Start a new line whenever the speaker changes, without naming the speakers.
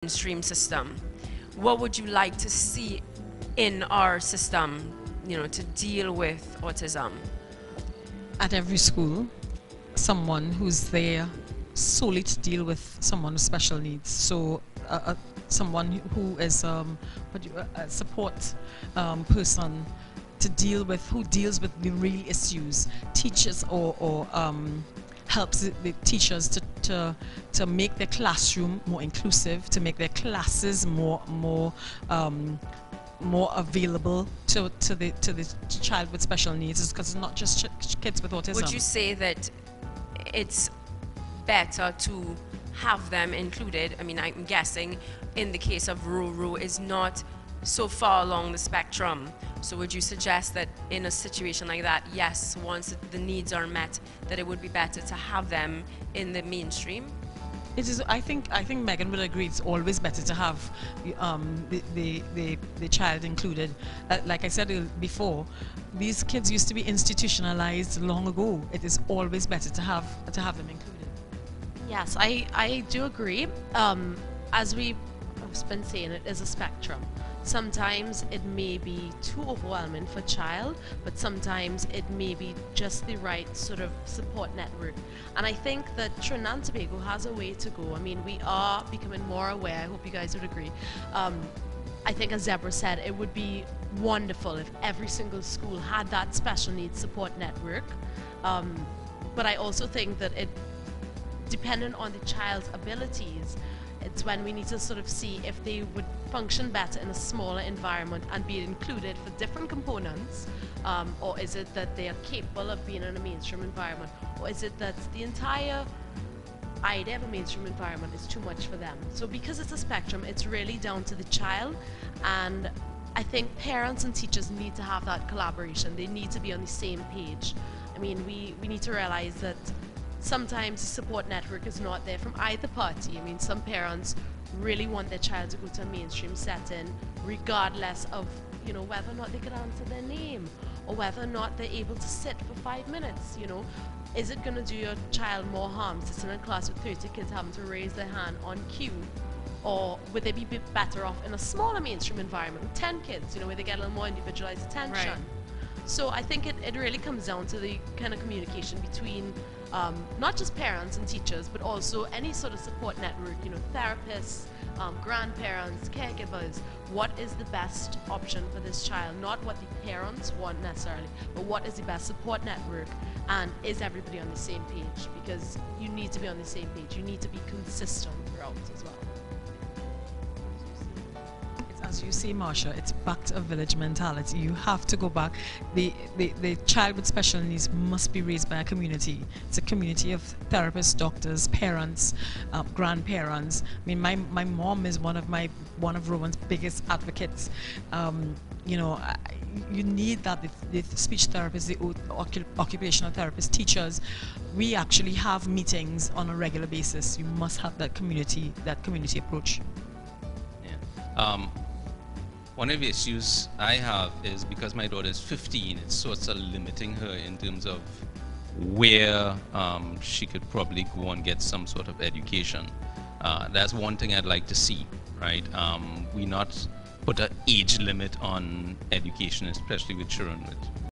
mainstream system. What would you like to see in our system, to deal with autism?
At every school, someone who's there solely to deal with someone with special needs. So someone who is a support person to deal with, who deals with the real issues, teachers or helps the teachers to make their classroom more inclusive, to make their classes more available to the child with special needs, because it's not just kids with autism.
Would you say that it's better to have them included? I mean, I'm guessing in the case of Ruru is not so far along the spectrum. So would you suggest that in a situation like that, yes, once the needs are met, that it would be better to have them in the mainstream?
It is. I think Megan would agree. It's always better to have the child included. Like I said before, these kids used to be institutionalized long ago. It is always better to have them included.
Yes, I do agree. As we've been saying, it is a spectrum. Sometimes it may be too overwhelming for a child, but sometimes it may be just the right sort of support network. And I think that Trinidad and Tobago has a way to go. I mean, we are becoming more aware. I hope you guys would agree. I think, as Deborah said, it would be wonderful if every single school had that special needs support network. But I also think that it, depending on the child's abilities, it's when we need to sort of see if they would function better in a smaller environment and be included for different components, or is it that they are capable of being in a mainstream environment, or is it that the entire idea of a mainstream environment is too much for them. So because it's a spectrum, it's really down to the child, and I think parents and teachers need to have that collaboration. They need to be on the same page. I mean, we need to realize that sometimes the support network is not there from either party. I mean, some parents really want their child to go to a mainstream setting regardless of, whether or not they can answer their name, or whether or not they're able to sit for 5 minutes. Is it going to do your child more harm sitting in a class with 30 kids having to raise their hand on cue? Or would they be better off in a smaller mainstream environment with 10 kids, where they get a little more individualized attention? Right. So I think it really comes down to the kind of communication between not just parents and teachers, but also any sort of support network, therapists, grandparents, caregivers. What is the best option for this child? Not what the parents want necessarily, but what is the best support network? And is everybody on the same page? Because you need to be on the same page. You need to be consistent throughout as well.
As you say, Marsha, it's back to a village mentality. You have to go back. The child with special needs must be raised by a community. It's a community of therapists, doctors, parents, grandparents. I mean, my mom is one of Rowan's biggest advocates. You need that, the speech therapists, the occupational therapists, teachers. We actually have meetings on a regular basis. You must have that community approach.
Yeah. One of the issues I have is because my daughter is 15, it's sort of limiting her in terms of where she could probably go and get some sort of education. That's one thing I'd like to see, right? We not put an age limit on education, especially with children with